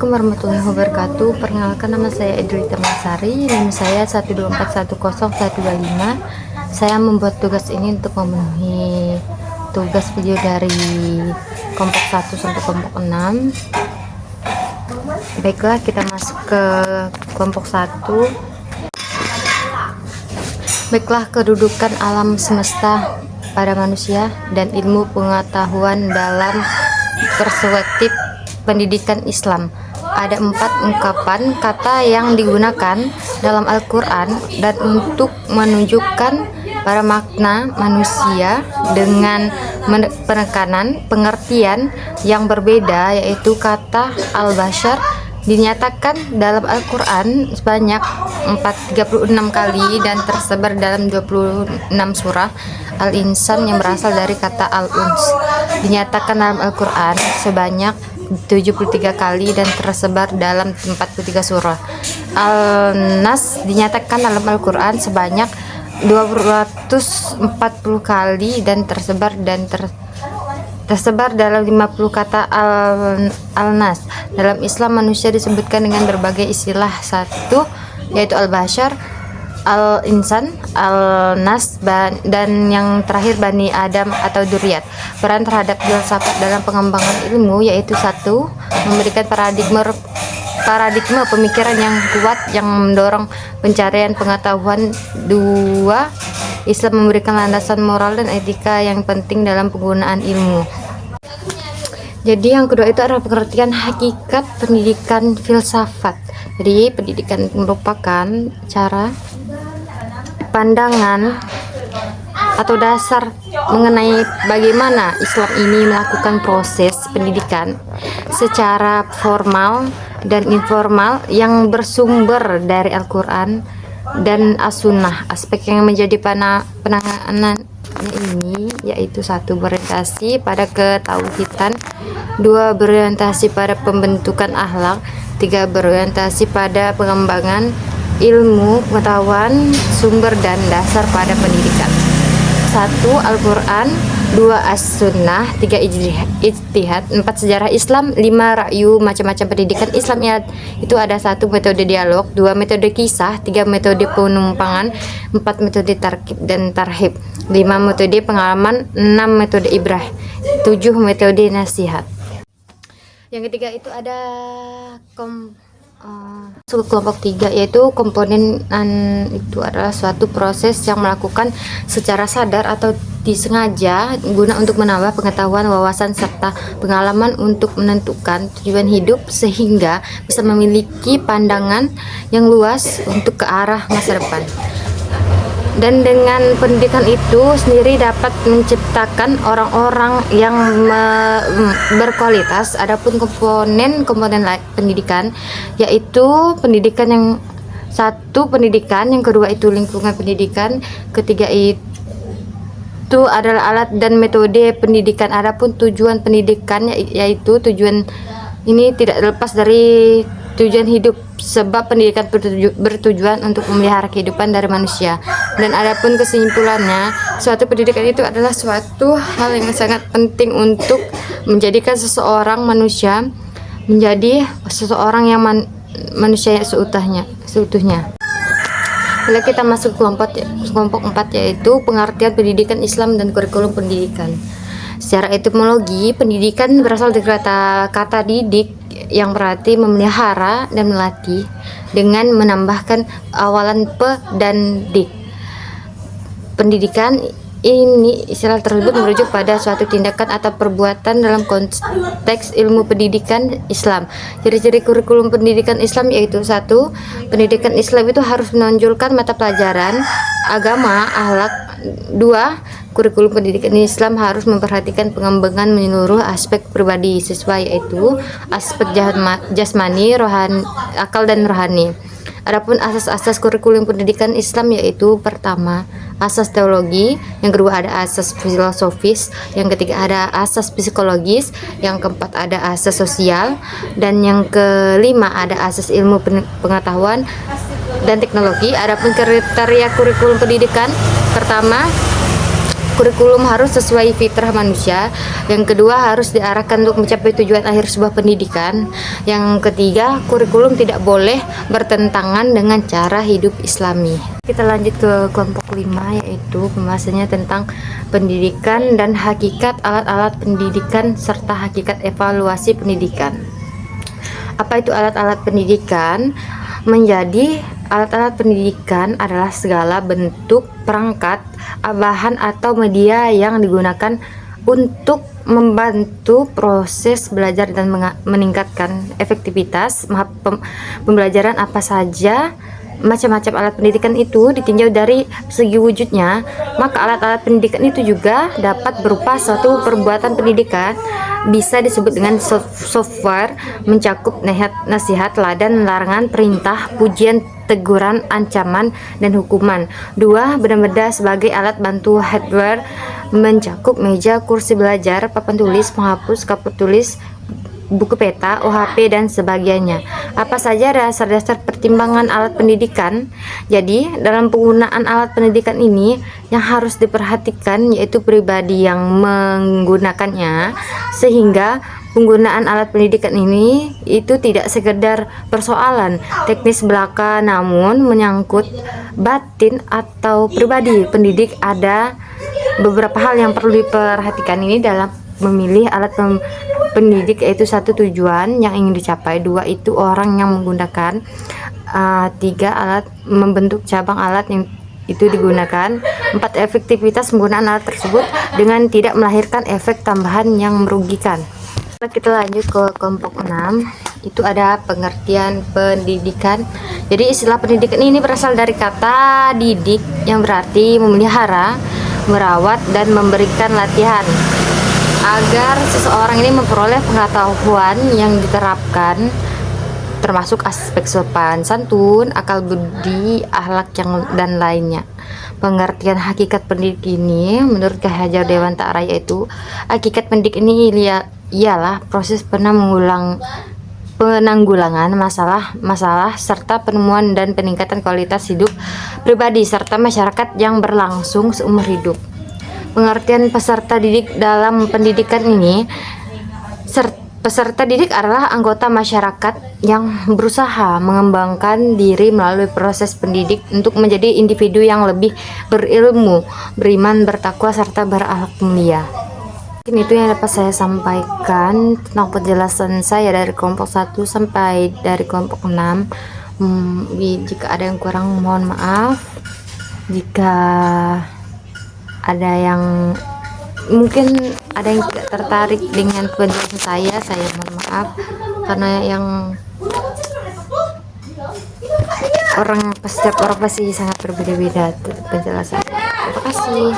Assalamualaikum warahmatullahi wabarakatuh. Perkenalkan, nama saya Edrita Masari, NIM saya 1241025. Saya membuat tugas ini untuk memenuhi tugas video dari kelompok 1 sampai kelompok 6. Baiklah, kita masuk ke kelompok 1. Baiklah, kedudukan alam semesta pada manusia dan ilmu pengetahuan dalam perspektif pendidikan Islam. Ada 4 ungkapan kata yang digunakan dalam Al-Quran dan untuk menunjukkan para makna manusia dengan penekanan pengertian yang berbeda, yaitu kata al-bashar dinyatakan dalam Al-Quran sebanyak 36 kali dan tersebar dalam 26 surah. Al-insan yang berasal dari kata al-uns dinyatakan dalam Al-Quran sebanyak 73 kali dan tersebar dalam 43 surah. Al-nas dinyatakan dalam Al-Quran sebanyak 240 kali dan tersebar dalam 50 kata al-nas. Dalam Islam, manusia disebutkan dengan berbagai istilah, satu yaitu al-bashar, al-insan, al-nas, dan yang terakhir Bani Adam atau Duriyat. Peran terhadap filsafat dalam pengembangan ilmu yaitu satu, memberikan paradigma pemikiran yang kuat yang mendorong pencarian pengetahuan. Dua, Islam memberikan landasan moral dan etika yang penting dalam penggunaan ilmu. Jadi yang kedua itu adalah pengertian hakikat pendidikan filsafat. Jadi pendidikan merupakan cara pandangan atau dasar mengenai bagaimana Islam ini melakukan proses pendidikan secara formal dan informal yang bersumber dari Al-Quran dan As-Sunnah. Aspek yang menjadi penanganannya ini yaitu satu, berorientasi pada ketauhidan, dua, berorientasi pada pembentukan akhlak, tiga, berorientasi pada pengembangan ilmu pengetahuan sumber dan dasar pada pendidikan. 1. Al-Quran, 2. As-Sunnah, 3. Ijtihad, 4. Sejarah Islam, 5. Ra'yu macam-macam pendidikan Islam. Itu ada 1. Metode dialog, 2. Metode kisah, 3. Metode penumpangan, 4. Metode tarkib dan tarhib, 5. Metode pengalaman, 6. Metode ibrah, 7. Metode nasihat. Yang ketiga itu ada kelompok 3, yaitu komponen. Itu adalah suatu proses yang melakukan secara sadar atau disengaja guna untuk menambah pengetahuan, wawasan, serta pengalaman untuk menentukan tujuan hidup sehingga bisa memiliki pandangan yang luas untuk ke arah masa depan. Dan dengan pendidikan itu sendiri dapat menciptakan orang-orang yang berkualitas. Adapun komponen pendidikan yaitu pendidikan yang satu, pendidikan, yang kedua itu lingkungan pendidikan, ketiga itu adalah alat dan metode pendidikan. Adapun tujuan pendidikan yaitu tujuan ini tidak lepas dari tujuan hidup, sebab pendidikan bertujuan untuk memelihara kehidupan dari manusia. Dan adapun kesimpulannya, suatu pendidikan itu adalah suatu hal yang sangat penting untuk menjadikan seseorang manusia menjadi seseorang yang manusia seutuhnya. Lalu kita masuk kelompok 4, yaitu pengertian pendidikan Islam dan kurikulum pendidikan. Secara etimologi, pendidikan berasal dari kata didik yang berarti memelihara dan melatih, dengan menambahkan awalan pe dan dik. Pendidikan ini, istilah tersebut merujuk pada suatu tindakan atau perbuatan dalam konteks ilmu pendidikan Islam. Ciri-ciri kurikulum pendidikan Islam yaitu 1. Pendidikan Islam itu harus menonjolkan mata pelajaran agama, akhlak. 2. Kurikulum pendidikan Islam harus memperhatikan pengembangan menyeluruh aspek pribadi siswa, yaitu aspek jasmani, rohani, akal dan rohani. Adapun asas-asas kurikulum pendidikan Islam yaitu pertama, asas teologi, yang kedua ada asas filosofis, yang ketiga ada asas psikologis, yang keempat ada asas sosial, dan yang kelima ada asas ilmu pengetahuan dan teknologi. Adapun kriteria kurikulum pendidikan, pertama, kurikulum harus sesuai fitrah manusia. Yang kedua, harus diarahkan untuk mencapai tujuan akhir sebuah pendidikan. Yang ketiga, kurikulum tidak boleh bertentangan dengan cara hidup Islami. Kita lanjut ke kelompok 5, yaitu pembahasannya tentang pendidikan dan hakikat alat-alat pendidikan serta hakikat evaluasi pendidikan. Apa itu alat-alat pendidikan? Menjadi alat-alat pendidikan adalah segala bentuk perangkat, bahan atau media yang digunakan untuk membantu proses belajar dan meningkatkan efektivitas pembelajaran. Apa saja macam-macam alat pendidikan itu ditinjau dari segi wujudnya, maka alat-alat pendidikan itu juga dapat berupa suatu perbuatan pendidikan, bisa disebut dengan software, mencakup nasihat, teladan, larangan, perintah, pujian, teguran, ancaman, dan hukuman. 2. Benda-benda sebagai alat bantu hardware, mencakup meja, kursi belajar, papan tulis, penghapus, kapur tulis, buku peta, OHP, dan sebagainya. Apa saja dasar-dasar pertimbangan alat pendidikan? Jadi, dalam penggunaan alat pendidikan ini yang harus diperhatikan yaitu pribadi yang menggunakannya, sehingga penggunaan alat pendidikan ini itu tidak sekedar persoalan teknis belaka, namun menyangkut batin atau pribadi pendidik. Ada beberapa hal yang perlu diperhatikan ini dalam memilih alat pendidik, yaitu 1. Tujuan yang ingin dicapai, 2. Itu orang yang menggunakan, 3. Alat membentuk cabang alat yang itu digunakan, 4. Efektivitas penggunaan alat tersebut dengan tidak melahirkan efek tambahan yang merugikan. Kita lanjut ke kelompok 6, itu ada pengertian pendidikan. Jadi istilah pendidikan ini berasal dari kata didik yang berarti memelihara, merawat, dan memberikan latihan agar seseorang ini memperoleh pengetahuan yang diterapkan, termasuk aspek sopan santun, akal budi, akhlak dan lainnya. Pengertian hakikat pendidik ini menurut Kyai Hajar Dewantara, yaitu hakikat pendidik ini ialah proses penanggulangan masalah serta penemuan dan peningkatan kualitas hidup pribadi serta masyarakat yang berlangsung seumur hidup. Pengertian peserta didik dalam pendidikan ini, peserta didik adalah anggota masyarakat yang berusaha mengembangkan diri melalui proses pendidik untuk menjadi individu yang lebih berilmu, beriman, bertakwa, serta berakhlak mulia. Mungkin itu yang dapat saya sampaikan tentang penjelasan saya dari kelompok 1 sampai dari kelompok 6. Jika ada yang kurang, mohon maaf. Jika ada yang mungkin ada yang tidak tertarik dengan penjelasan saya mohon maaf, karena setiap orang pasti sangat berbeda-beda penjelasan. Terima kasih.